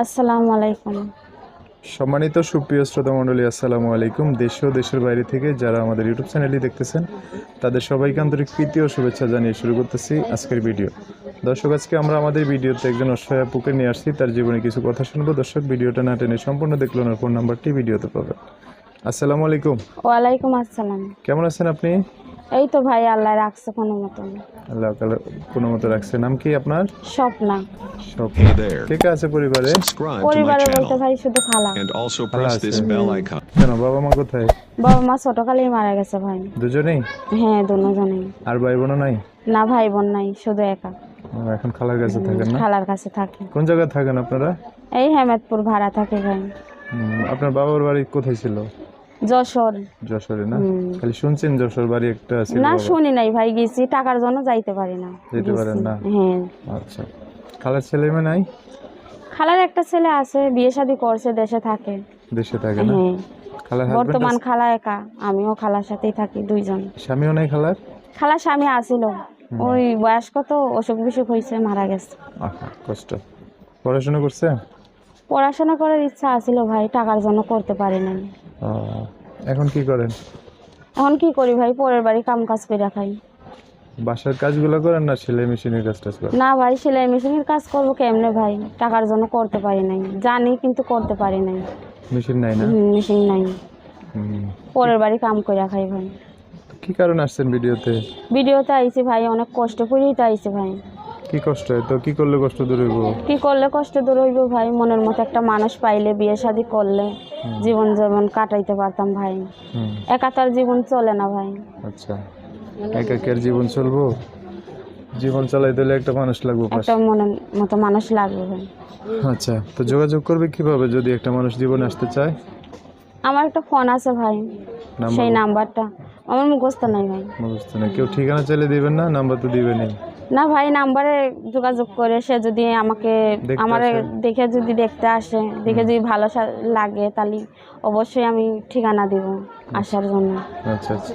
আসসালামু আলাইকুম। সম্মানিত সুপ্রিয় শ্রোতা মণ্ডলী, আসসালামু আলাইকুম। দেশ ও দেশের বাইরে থেকে যারা আমাদের ইউটিউব চ্যানেলটি দেখতেছেন তাদের সবাইকে আন্তরিক প্রীতি ও শুভেচ্ছা জানিয়ে শুরু করতেছি আজকের ভিডিও। দর্শক, আজকে আমরা আমাদের ভিডিওতে একজন অসহায় আপুকে নিয়ে আসছি, তার জীবনে কিছু কথা শুনবো। দর্শক, ভিডিওটা না টেনে সম্পূর্ণ দেখলে ওনার ফোন নাম্বারটি ভিডিওতে পাবেন। আসসালামু আলাইকুম। ওয়ালাইকুম আসসালাম। কেমন আছেন আপনি? এই তো ভাই, আল্লাহ রাখছে কোনো মতন। আল্লাহ তাআলা কোনো মতো রাখছে। নাম কি আপনার? স্বপ্না। স্বপ্ন। কে কে আছে পরিবারে? পরিবারে বলতে ভাই শুধু খালা। খালা আছে। কেন, বাবা মা কোথায়? বাবা মা ছোটকালেই মারা গেছে ভাই। দুজনেই? হ্যাঁ, দুজনেই। আর ভাই বোনও নাই? না, ভাই বোন নাই, শুধু একা। এখন খালার কাছে থাকেন না? খালার কাছে থাকি। কোন জায়গায় থাকেন আপনারা? এই হেমেদপুর ভাড়া থাকে ভাই। আপনার বাবার বাড়ি কোথায় ছিল? যশোর। যশোরে না? খালি শুনছেন যশোর বাড়ি একটা আছে? না, শুনি নাই ভাই, গেছি টাকার জন্য যাইতে পারি না। যেতে পারেন না? হ্যাঁ। আচ্ছা, খালার ছেলে মেয়ে নাই? খালার একটা ছেলে আছে, বিয়ে শাদী করছে, দেশে থাকে। দেশে থাকে না? হ্যাঁ। খালার বর্তমান খালা একা, আমিও খালার সাথেই থাকি, দুইজন। স্বামীও নাই খালার? খালার স্বামী আসিল, ওই বয়স্ক তো, অসুখ বিসুখ হয়েছে, মারা গেছে। আহা, কষ্ট। পড়াশোনা করছে? পড়াশোনা করার ইচ্ছা আছিল ভাই, টাকার জন্য করতে পারি নাই। এখন কি করেন? এখন কি করি ভাই, পরের বাড়ি কাম কাজ করে খাই। বাসার কাজগুলো করেন না সেলাই মেশিনের কাজ টাজ করেন? না ভাই, সেলাই মেশিনের কাজ করবো কেমনে ভাই, টাকার জন্য করতে পারি নাই, জানি কিন্তু করতে পারি নাই। মেশিন নাই না? মেশিন নাই, পরের বাড়ি কাম করে খাই ভাই। কি কারণ আসছেন ভিডিওতে? ভিডিওতে আইছি ভাই, অনেক কষ্ট করেই তো আইছি ভাই। কি কষ্ট হয় তো? কি করলে কষ্ট দূর হইব? কি করলে কষ্ট দূর হইব ভাই, মনের মতো একটা মানুষ পাইলে, বিয়ে শাদী করলে জীবন যেমন কাটাইতে পারতাম ভাই। একা তার জীবন চলে না ভাই। আচ্ছা, একা কি আর জীবন চলবো? জীবন চালাইতে হলে একটা মানুষ লাগবে পাশে। একটা মনের মতো মানুষ লাগবে ভাই। আচ্ছা, তো যোগাযোগ করবে কিভাবে যদি একটা মানুষ জীবনে আসতে চায়? আমার একটা ফোন আছে ভাই, সেই নাম্বারটা আমার মুখস্থ নাই ভাই। মুখস্থ নেই? কেউ ঠিকানা চাইলে দিবেন না? নাম্বার তো দিবেনই। না ভাই, নাম্বারে যোগাযোগ করে সে যদি আমাকে দেখে যদি দেখতে আসে, দেখে যদি ভালো লাগে, তাহলে অবশ্যই আমি ঠিকানা দিব আসার জন্য। আচ্ছা আচ্ছা,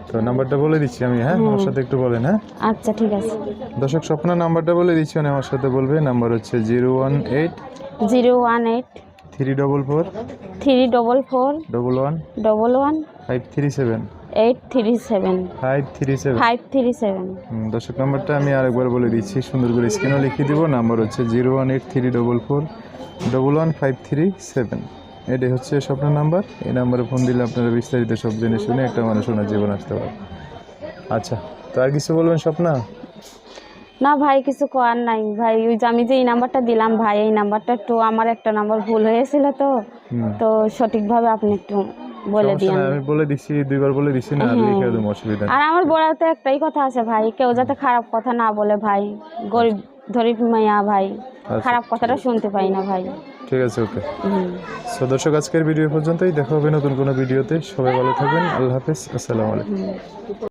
তো নাম্বারটা বলে দিচ্ছি আমি, হ্যাঁ আমার সাথে একটু বলেন। হ্যাঁ আচ্ছা, ঠিক আছে। দর্শক, স্বপ্না নাম্বারটা বলে দিচ্ছি, মানে আমার সাথে বলবে। নাম্বার হচ্ছে 018 018 344 344 11 11 537 837 537 537। দর্শক, নাম্বারটা আমি আরেকবার বলে দিচ্ছি, সুন্দর করে স্ক্রিনও লিখে দিব। নাম্বার হচ্ছে 018 344 11 537। এটাই হচ্ছে স্বপ্নের নাম্বার। এই নাম্বারে ফোন দিলে আপনারা বিস্তারিত সব জেনে শুনে একটা মানুষ ওনার জীবন আসতে পারে। আচ্ছা, তো আর কিছু বলবেন স্বপ্না? না ভাই, কিছু করার নাই ভাই, ওই যে আমি যে এই নাম্বারটা দিলাম ভাই, এই নাম্বারটা একটু, আমার একটা নাম্বার ভুল হয়েছিল তো, তো সঠিকভাবে আপনি একটু বলে দিন। আমি বলে দিছি, দুইবার বলে দিছি না, লিখে দেব, অসুবিধা নেই। আর আমার বলাতে একটাই কথা আছে ভাই, কেউ যাতে খারাপ কথা না বলে ভাই, গরিব ধরিব মাইয়া ভাই, খারাপ কথাটা শুনতে পাই না ভাই। ঠিক আছে, ওকে। সো দর্শক, আজকের ভিডিও পর্যন্তই, দেখা হবে নতুন কোনো ভিডিওতে। সবাই ভালো থাকবেন, আল্লাহ হাফেজ, আসসালামু আলাইকুম।